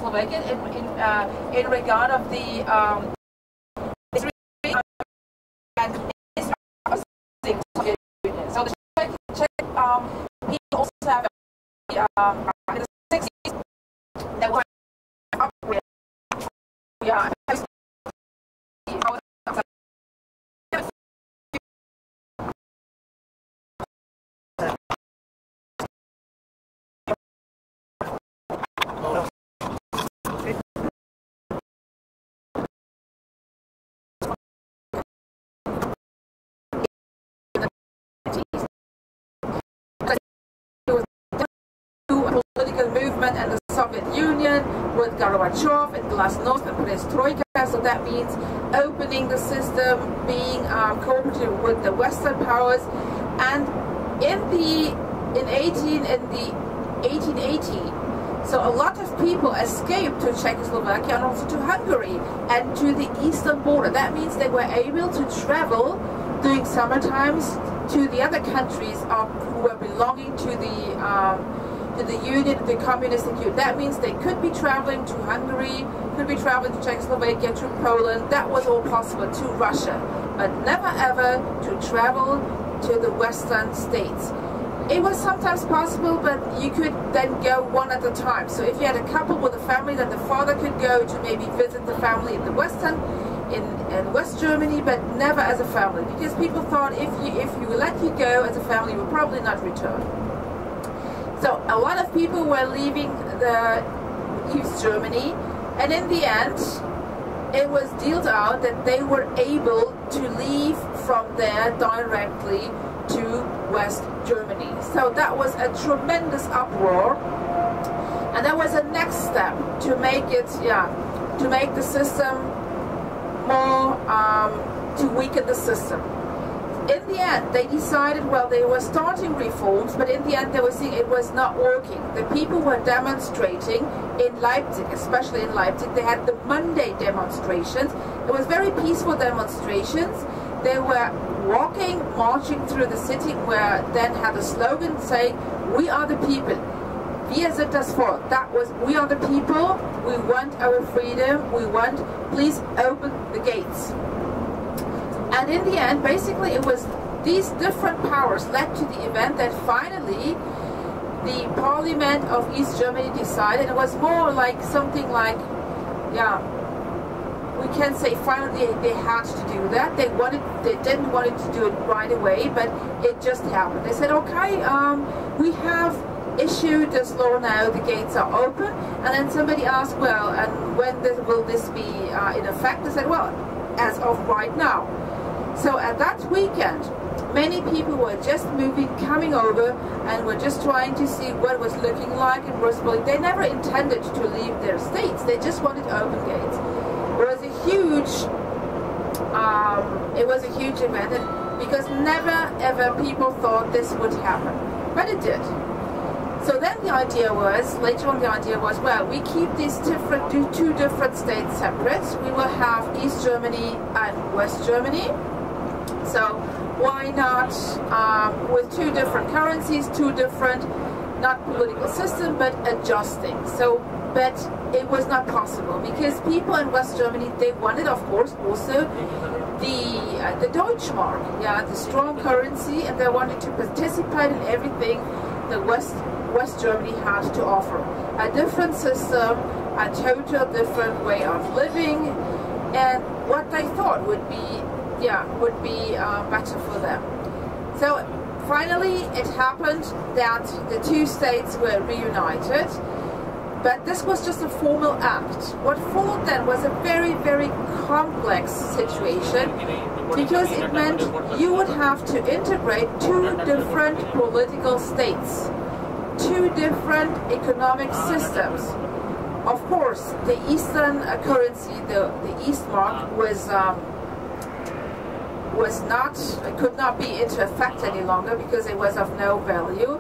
Czechoslovakia in regard of the so the Czech people also have in the 60s that were up with movement and the Soviet Union with Gorbachev and Glasnost and Perestroika, so that means opening the system, being cooperative with the Western powers, and in the 1880, so a lot of people escaped to Czechoslovakia and also to Hungary and to the eastern border. That means they were able to travel during summer times to the other countries who were belonging to the Union, the Communistic Union. That means they could be traveling to Hungary, could be traveling to Czechoslovakia, to Poland. That was all possible, to Russia, but never ever to travel to the Western states. It was sometimes possible, but you could then go one at a time. So if you had a couple with a family, then the father could go to maybe visit the family in the in West Germany, but never as a family, because people thought if you let you go as a family, you would probably not return. So a lot of people were leaving the East Germany, and in the end, it was dealt out that they were able to leave from there directly to West Germany. So that was a tremendous uproar, and that was a next step to make it, to make the system more, to weaken the system. In the end, they decided, well, they were starting reforms, but in the end they were seeing it was not working. The people were demonstrating in Leipzig, especially in Leipzig. They had the Monday demonstrations. It was very peaceful demonstrations. They were walking, marching through the city, where then had a slogan saying, "We are the people. Wir sind das Volk." That was, we are the people, we want our freedom, we want, please open the gates. And in the end, basically, it was these different powers led to the event that finally the Parliament of East Germany decided. It was more like something like, we can say finally they had to do that. They didn't want to do it right away, but it just happened. They said, okay, we have issued this law now, the gates are open. And then somebody asked, well, and when will this be in effect? They said, well, as of right now. So at that weekend, many people were just moving, coming over, and were just trying to see what it was looking like in Brussels. They never intended to leave their states. They just wanted open gates. It was a huge event, because never ever people thought this would happen, but it did. So then the idea was, later on the idea was, well, we keep these two different states separate. We will have East Germany and West Germany. So why not with two different currencies, two different, not political system, but adjusting. So, but it was not possible, because people in West Germany, they wanted, of course, also the Deutschmark, the strong currency, and they wanted to participate in everything the West Germany had to offer. A different system, a total different way of living, and what they thought would be better for them. So finally it happened that the two states were reunited, but this was just a formal act. What followed then was a very, very complex situation, because it meant you would have to integrate two different political states, two different economic systems. Of course, the Eastern currency, the Eastmark, could not be into effect any longer, because it was of no value.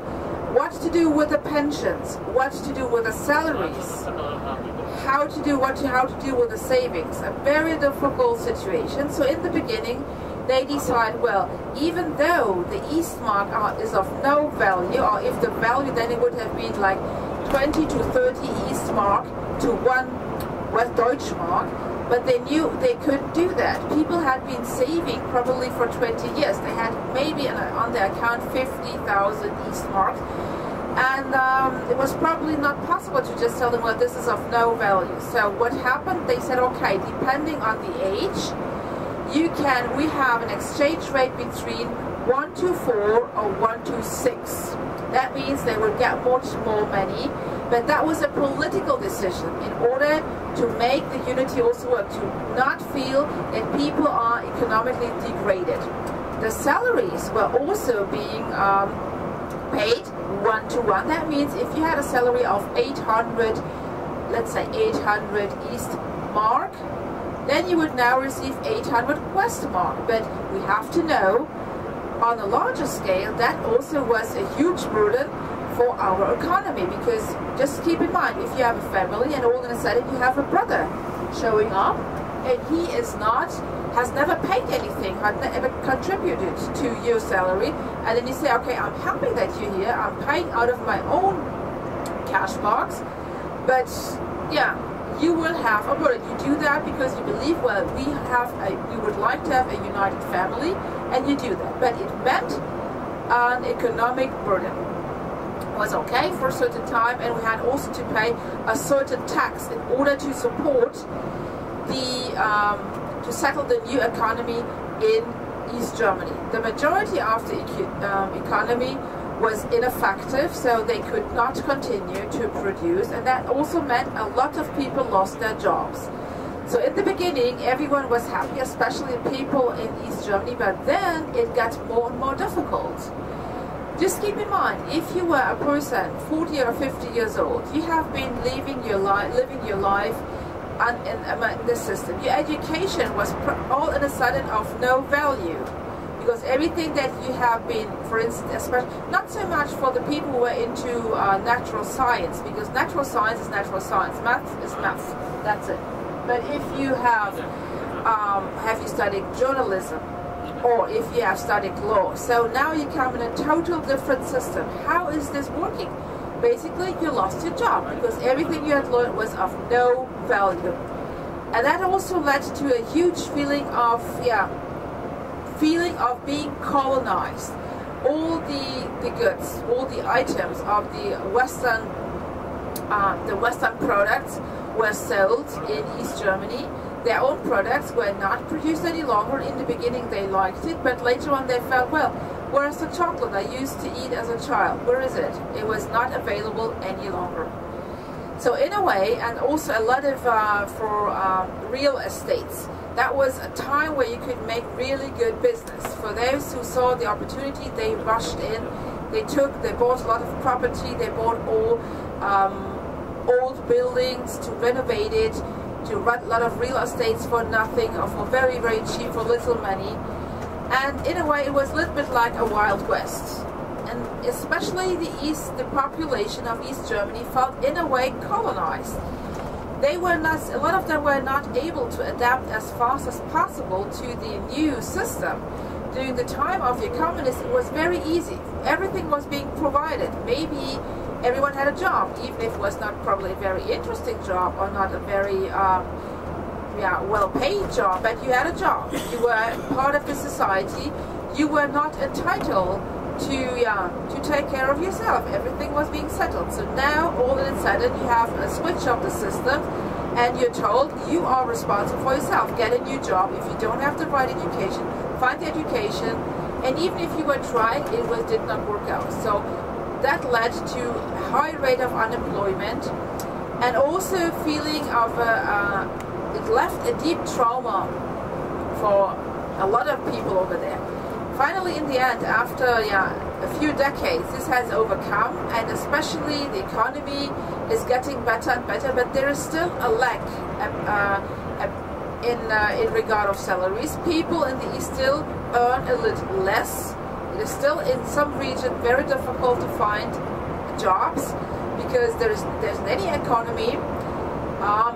What to do with the pensions? What to do with the salaries? How to do with the savings? A very difficult situation. So in the beginning, they decide, well, even though the Eastmark is of no value, or if the value, then it would have been like 20 to 30 Eastmark to 1 West Deutschmark, but they knew they couldn't do that. People had been saving probably for 20 years. They had maybe on their account 50,000 Eastmark, and it was probably not possible to just tell them, well, this is of no value. So what happened, they said, okay, depending on the age, we have an exchange rate between 1 to 4 or 1 to 6. That means they would get much more money, but that was a political decision in order to make the unity also work, to not feel that people are economically degraded. The salaries were also being paid 1 to 1. That means if you had a salary of 800, let's say 800 East Mark, then you would now receive 800 West Mark. But we have to know, on a larger scale, that also was a huge burden for our economy, because just keep in mind, if you have a family and all of a sudden you have a brother showing up and he has never paid anything, had never contributed to your salary, and then you say, okay, I'm happy that you're here, I'm paying out of my own cash box, but yeah, you will have a burden. You do that because you believe, well, we would like to have a united family, and you do that. But it meant an economic burden. It was okay for a certain time, and we had also to pay a certain tax in order to support to settle the new economy in East Germany. The majority of the economy was ineffective, so they could not continue to produce, and that also meant a lot of people lost their jobs. So in the beginning, everyone was happy, especially people in East Germany, but then it got more and more difficult. Just keep in mind, if you were a person 40 or 50 years old, you have been living your life in the system. Your education was all of a sudden of no value, because everything that you have been, for instance, especially not so much for the people who were into natural science, because natural science is natural science, math is math, that's it. But if you have you studied journalism, or if you have studied law, so now you come in a total different system. How is this working? Basically, you lost your job because everything you had learned was of no value, and that also led to a huge feeling of being colonized. All the goods, all the items of the Western products were sold in East Germany. Their own products were not produced any longer. In the beginning they liked it, but later on they felt, well, where's the chocolate I used to eat as a child? Where is it? It was not available any longer. So in a way, and also a lot of for real estates, that was a time where you could make really good business. For those who saw the opportunity, they rushed in. They bought a lot of property. They bought all old buildings to renovate it, to run a lot of real estates for nothing or for very, very cheap, for little money. And in a way, it was a little bit like a Wild West. And especially the population of East Germany felt in a way colonized. A lot of them were not able to adapt as fast as possible to the new system. During the time of the communists, it was very easy. Everything was being provided. Maybe everyone had a job, even if it was not probably a very interesting job or not a very well-paid job, but you had a job. You were part of the society. You were not entitled to take care of yourself. Everything was being settled. So now all of a sudden you have a switch of the system, and you're told you are responsible for yourself. Get a new job. If you don't have the right education, find the education. And even if you were trying, it did not work out. So that led to a high rate of unemployment, and also feeling of it left a deep trauma for a lot of people over there. Finally, in the end, after a few decades, this has overcome, and especially the economy is getting better and better, but there is still a lack in regard of salaries. People in the East still earn a little less. It is still in some regions very difficult to find jobs because there's any economy.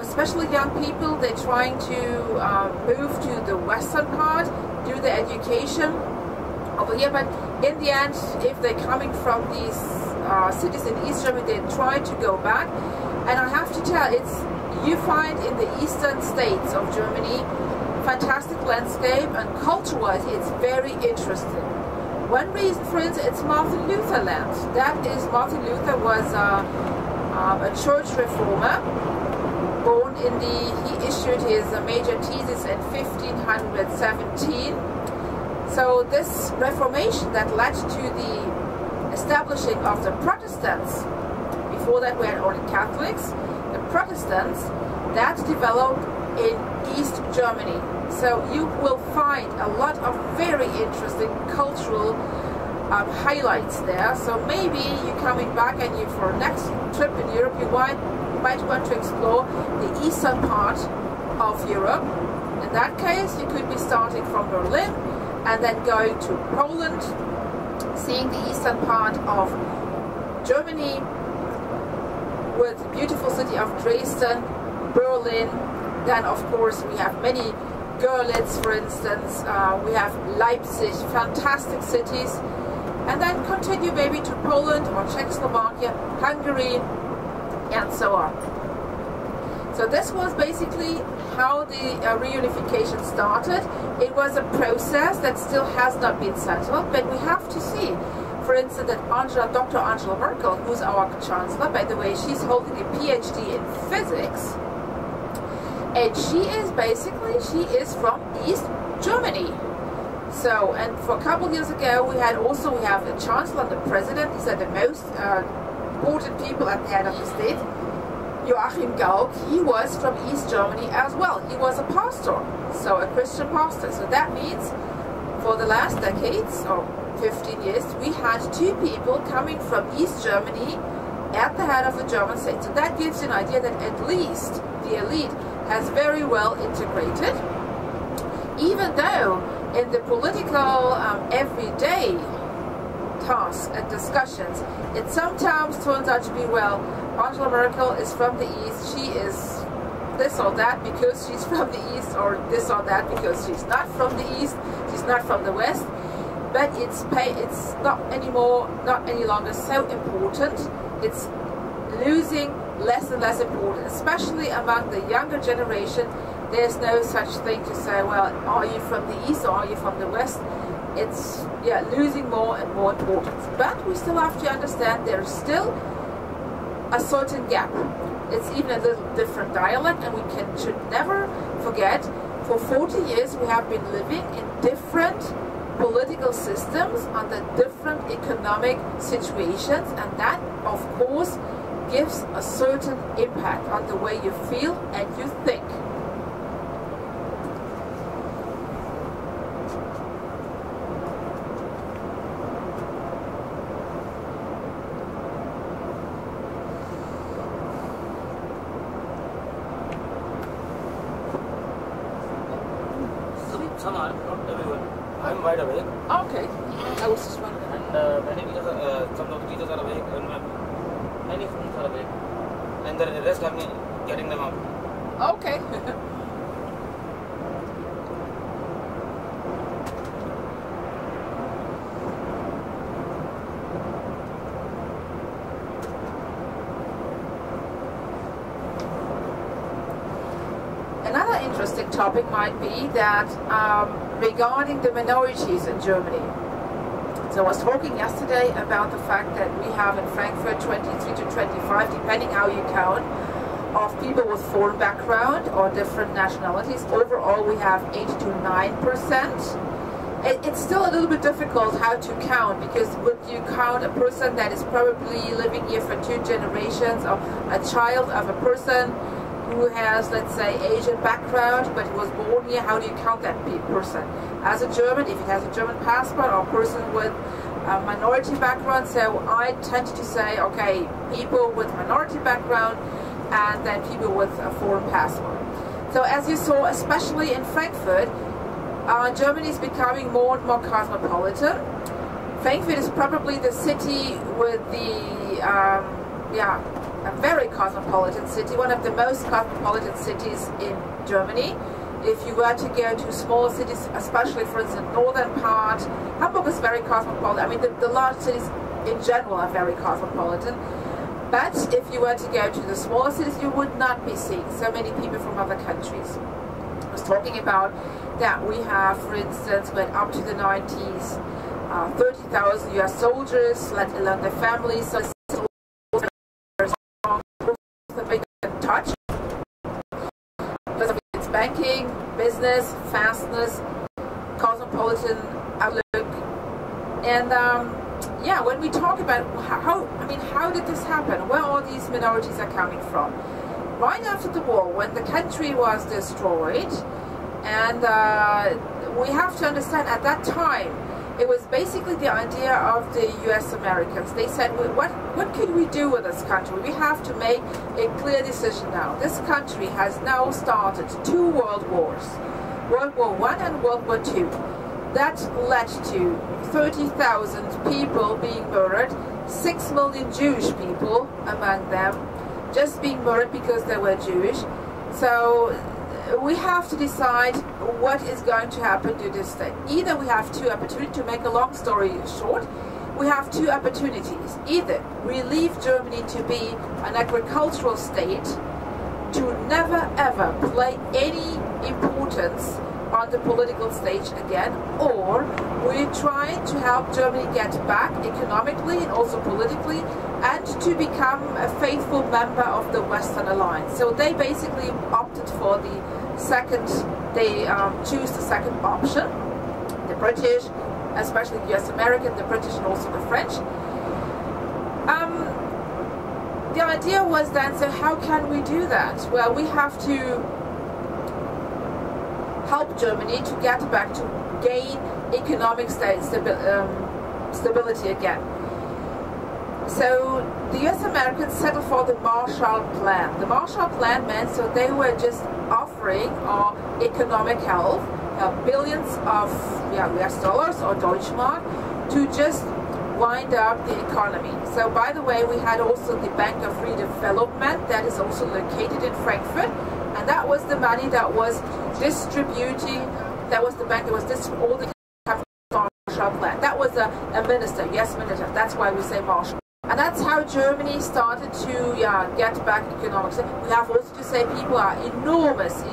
Especially young people, they're trying to move to the western part, do the education over here, but in the end, if they're coming from these cities in East Germany, they try to go back, and I have to tell, it's you find in the eastern states of Germany fantastic landscape, and culture-wise it's very interesting. One reason, for instance, it's Martin Luther land. That is, Martin Luther was a church reformer. Born in he issued his major thesis in 1517. So this Reformation that led to the establishing of the Protestants, before that we had only Catholics, the Protestants, that developed in East Germany. So you will find a lot of very interesting cultural highlights there. So maybe you're coming back and you, for next trip in Europe, you might want to explore the eastern part of Europe. In that case, you could be starting from Berlin and then going to Poland, seeing the eastern part of Germany with the beautiful city of Dresden, Berlin. Then of course we have many Görlitz, for instance, we have Leipzig, fantastic cities, and then continue maybe to Poland or Czechoslovakia, Hungary, and so on. So this was basically how the reunification started. It was a process that still has not been settled, but we have to see, for instance, that Dr. Angela Merkel, who's our Chancellor, by the way, she's holding a PhD in physics, and she is from East Germany. So, and for a couple of years ago, we have the Chancellor and the President. These are the most important people at the head of the state. Joachim Gauck, he was from East Germany as well. He was a pastor, so a Christian pastor. So that means for the last decades, or 15 years, we had two people coming from East Germany at the head of the German state. So that gives you an idea that at least the elite has very well integrated, even though in the political everyday tasks and discussions, it sometimes turns out to be, well, Angela Merkel is from the East, she is this or that because she's from the East, or this or that because she's not from the East, she's not from the West. But it's not any longer so important. It's losing less and less important, especially among the younger generation. There's no such thing to say, well, are you from the East or are you from the West? It's losing more and more importance. But we still have to understand there's still a certain gap. It's even a little different dialect, and we should never forget, for 40 years we have been living in different political systems under different economic situations, and that of course gives a certain impact on the way you feel and you think. Some are, not everyone. I'm wide awake. Okay. I was just wondering. And many teachers, some of the teachers are awake, and many students are awake. And the rest I'm getting them out. Okay. Another interesting topic might be that regarding the minorities in Germany. So I was talking yesterday about the fact that we have in Frankfurt 23 to 25, depending how you count, of people with foreign background or different nationalities. Overall we have 8 to 9%. It's still a little bit difficult how to count, because would you count a person that is probably living here for 2 generations, or a child of a person who has, let's say, Asian background but was born here? How do you count that person? As a German, if it has a German passport, or a person with a minority background. So I tend to say, okay, people with minority background and then people with a foreign passport. So as you saw, especially in Frankfurt, Germany is becoming more and more cosmopolitan. Frankfurt is probably the city with the, a very cosmopolitan city, one of the most cosmopolitan cities in Germany. If you were to go to small cities, especially for instance northern part, Hamburg is very cosmopolitan. I mean the large cities in general are very cosmopolitan. But if you were to go to the smaller cities, you would not be seeing so many people from other countries. I was talking about that we have, for instance, went up to the 90s, 30,000 US soldiers, let alone their families. So touch because of its banking, business, fastness, cosmopolitan outlook, and yeah, when we talk about how did this happen? Where all these minorities are coming from? Right after the war, when the country was destroyed, and we have to understand at that time, it was basically the idea of the US Americans. They said, what can we do with this country? We have to make a clear decision now. This country has now started 2 world wars, World War I and World War II. That led to 30,000 people being murdered, 6 million Jewish people among them, just being murdered because they were Jewish. So we have to decide what is going to happen to this state. Either we have 2 opportunities. To make a long story short, we have 2 opportunities. Either we leave Germany to be an agricultural state, to never ever play any importance on the political stage again, or we try to help Germany get back economically and also politically, and to become a faithful member of the Western Alliance. So they basically opted for the second, they choose the second option. The British, especially the US American, the British and also the French. The idea was then, so how can we do that? Well, we have to help Germany to get back to gain economic stability again. So the US Americans settled for the Marshall Plan. The Marshall Plan meant so they were just offering economic help, billions of US dollars or Deutschmark, to just wind up the economy. So by the way, we had also the Bank of Redevelopment that is also located in Frankfurt, and that was the money that was distributing, that was the bank that was distributing all the Marshall Plan. That was a minister, yes, minister, that's why we say Marshall. And that's how Germany started to get back economics. We have also to say people are enormous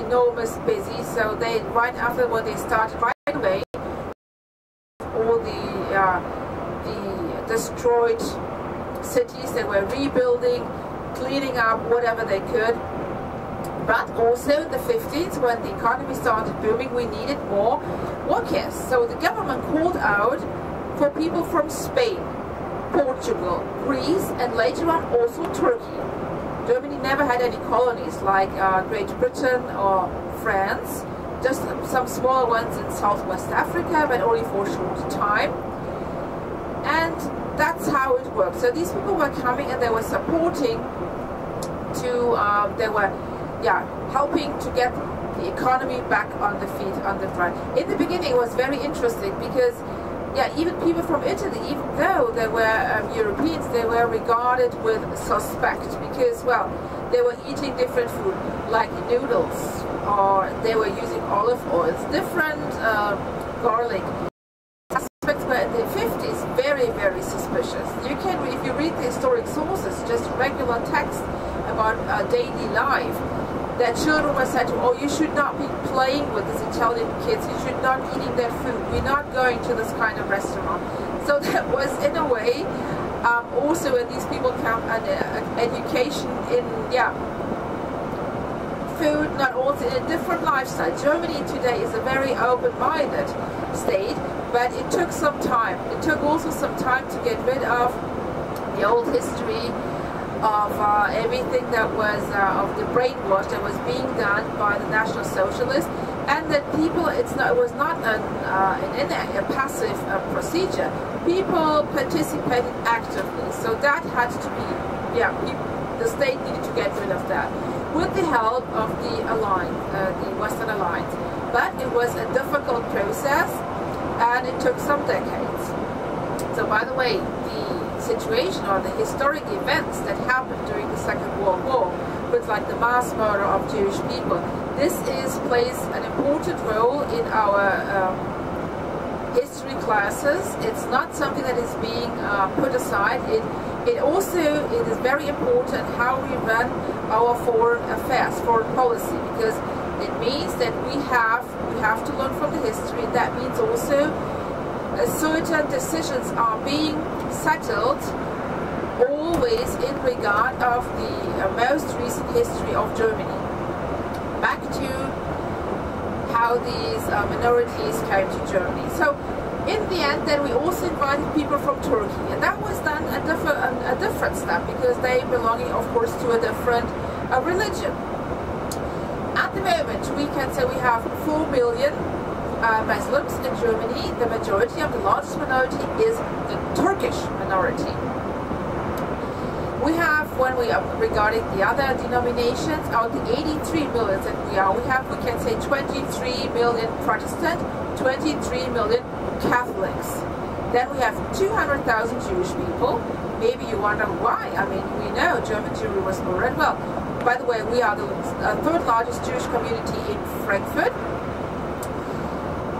busy, so they, right after what they started right away, all the destroyed cities, they were rebuilding, cleaning up whatever they could. But also in the 50s, when the economy started booming, we needed more workers. So the government called out for people from Spain, Portugal, Greece, and later on also Turkey. Germany never had any colonies like Great Britain or France, just some smaller ones in Southwest Africa, but only for a short time. And that's how it worked. So these people were coming and they were supporting they were helping to get the economy back on the feet, on the front. In the beginning it was very interesting because even people from Italy, even though they were Europeans, they were regarded with suspect because, well, they were eating different food, like noodles, or they were using olive oils, different garlic. Suspects were in the 50s very, very suspicious. You can, if you read the historic sources, just regular text about daily life, that children were said to, oh, you should not be playing with these Italian kids, you should not be eating their food, we're not going to this kind of restaurant. So that was, in a way, also when these people come and education in, food, not also in a different lifestyle. Germany today is a very open-minded state, but it took some time. It took also some time to get rid of the old history, of everything that was of the brainwash that was being done by the National Socialists, and that people, it was not a passive procedure. People participated actively, so that had to be, the state needed to get rid of that with the help of the Alliance, the Western Alliance. But it was a difficult process, and it took some decades. So, by the way, the situation or the historic events that happened during the Second World War, with like the mass murder of Jewish people, this plays an important role in our history classes. It's not something that is being put aside. it is very important how we run our foreign affairs, foreign policy, because it means that we have to learn from the history. That means also certain decisions are being settled always in regard of the most recent history of Germany. Back to how these minorities came to Germany. So in the end, then we also invited people from Turkey, and that was done a different step, because they belonging, of course, to a different religion. At the moment, we can say we have 4 million Muslims in Germany. The majority of the largest minority is the Turkish minority. We have, when we are regarding the other denominations, out of the 83 million that we can say 23 million Protestant, 23 million Catholics. Then we have 200,000 Jewish people. Maybe you wonder why. I mean, we know German Jewry was born. Well, by the way, we are the third largest Jewish community in Frankfurt.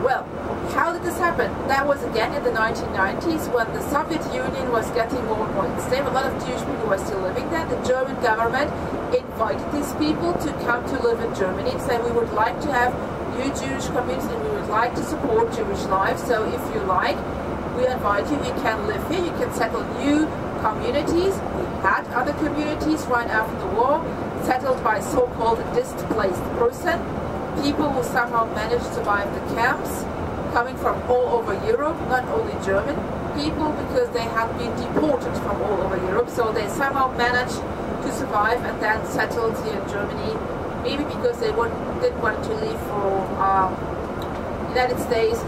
Well, how did this happen? That was again in the 1990s, when the Soviet Union was getting more and more unstable. A lot of Jewish people were still living there. The German government invited these people to come to live in Germany and say, we would like to have new Jewish communities and we would like to support Jewish life. So if you like, we invite you, you can live here, you can settle new communities. We had other communities right after the war, settled by so-called displaced person, people who somehow managed to survive the camps, coming from all over Europe, not only German people, because they had been deported from all over Europe, so they somehow managed to survive and then settled here in Germany, maybe because they didn't want to leave for United States.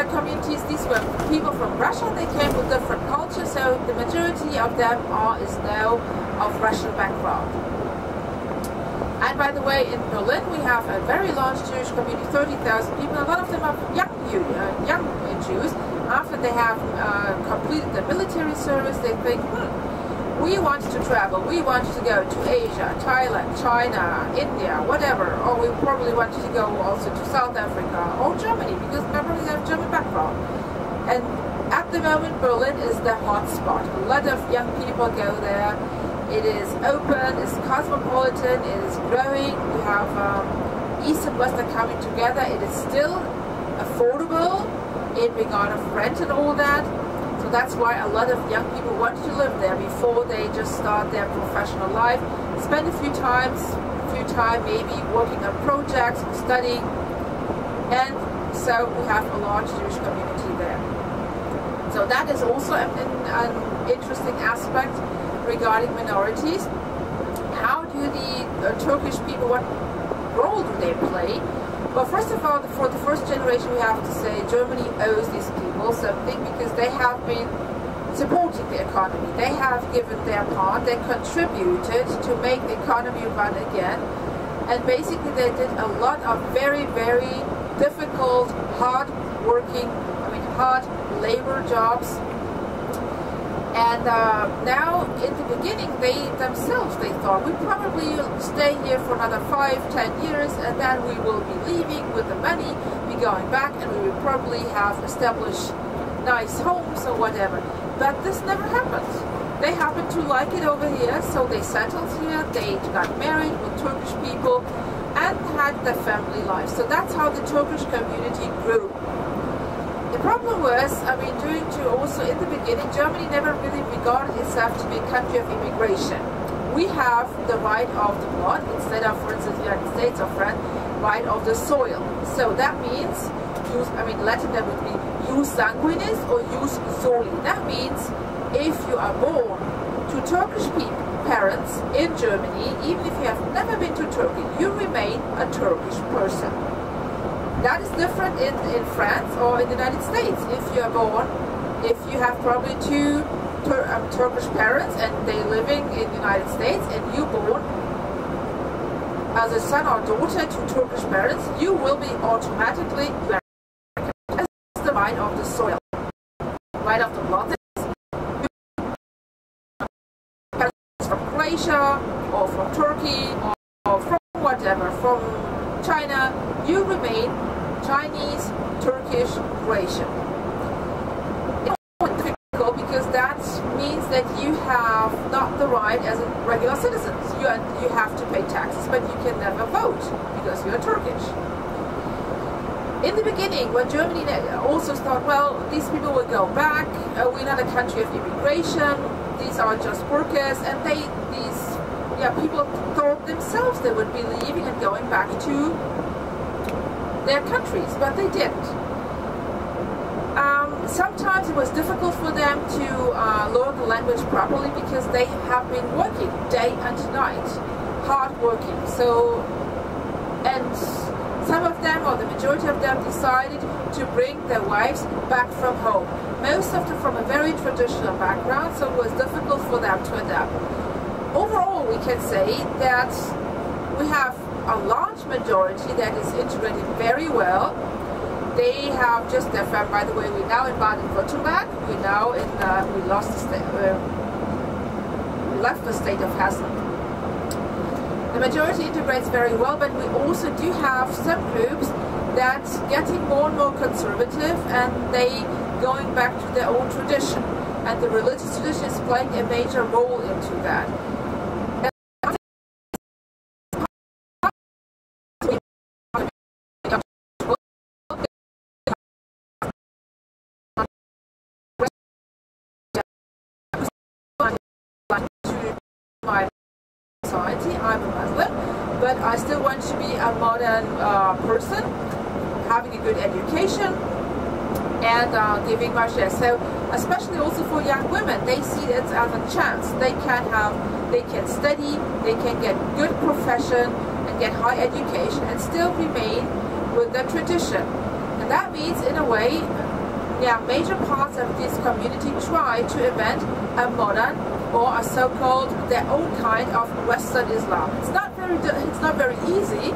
Communities, these were people from Russia. They came with different cultures, so the majority of them is now of Russian background. And by the way, in Berlin we have a very large Jewish community, 30,000 people. A lot of them are young Jews. After they have completed their military service, they think, we want to travel, we want to go to Asia, Thailand, China, India, whatever, or we probably want to go also to South Africa or Germany, because remember they have German background. And at the moment Berlin is the hot spot. A lot of young people go there. It is open, it's cosmopolitan, it is growing. We have East and West are coming together. It is still affordable in regard of rent and all that. So that's why a lot of young people want to live there before they just start their professional life. Spend a few time maybe working on projects, studying, and so we have a large Jewish community there. So that is also an interesting aspect regarding minorities. How do the Turkish people, what role do they play? Well, first of all, for the first generation, we have to say Germany owes these people something, because they have been supporting the economy. They have given their part. They contributed to make the economy run again. And basically, they did a lot of very, very difficult, hard labor jobs. And now, in the beginning, they thought, we probably stay here for another 5-10 years, and then we will be leaving with the money, be going back, and we will probably have established nice homes or whatever. But this never happened. They happened to like it over here, so they settled here, they got married with Turkish people, and had their family life. So that's how the Turkish community grew. The problem was, also in the beginning, Germany never really regarded itself to be a country of immigration. We have the right of the blood, instead of, for instance, the United States or France, right of the soil. So that means, Latin that would be jus sanguinis or jus soli. That means if you are born to Turkish parents in Germany, even if you have never been to Turkey, you remain a Turkish person. That is different in France or in the United States. If you have probably two Turkish parents and they're living in the United States, and you born as a son or daughter to Turkish parents, you will be automatically American. That's the right of the soil, right of the blood. Asia or from Turkey or from whatever, from China, you remain Chinese, Turkish, Croatian. It's difficult because that means that you have not the right as a regular citizen. You have to pay taxes, but you can never vote because you're Turkish. In the beginning, when Germany also thought, well, these people will go back, we're not a country of immigration, these are just workers, and people thought themselves they would be leaving and going back to their countries, but they didn't. Sometimes it was difficult for them to learn the language properly because they have been working day and night, hard working. And some of them, or the majority of them, decided to bring their wives back from home. Most of them from a very traditional background, so it was difficult for them to adapt. Overall, we can say that we have a large majority that is integrated very well. They have just their family. By the way, we're now in Baden-Württemberg. We left the state of Hessen. The majority integrates very well, but we also do have some groups that's getting more and more conservative, and they going back to their own tradition. And the religious tradition is playing a major role into that. My society, I'm a Muslim, but I still want to be a modern person, having a good education and giving my share. So especially also for young women, they see it as a chance. They can study, they can get good profession and get high education and still remain with the tradition. And that means, in a way, major parts of this community try to invent a modern or a so-called their own kind of Western Islam. It's not very easy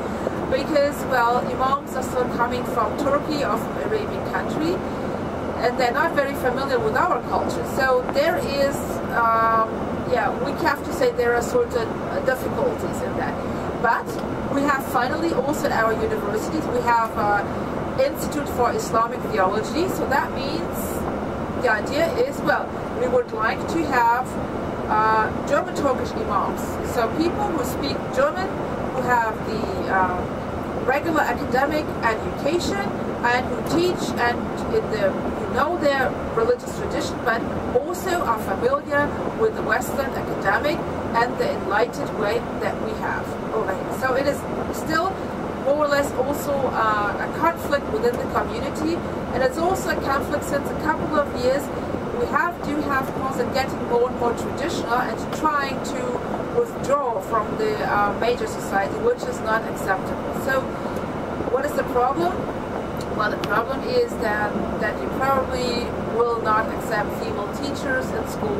because, well, imams are still coming from Turkey or from Arabian country, and they're not very familiar with our culture. So there is, we have to say there are certain difficulties in that. But we have finally also at our universities, we have Institute for Islamic Theology. So that means the idea is, well, we would like to have German Turkish imams. So people who speak German, who have the regular academic education and who teach and know their religious tradition, but also are familiar with the Western academic and the enlightened way that we have over here. So it is still more or less also a conflict within the community, and it's also a conflict since a couple of years. We do have cause of getting more and more traditional and trying to withdraw from the major society, which is not acceptable. So what is the problem? Well, the problem is that you probably will not accept female teachers in school.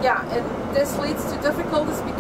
Yeah, and this leads to difficulties because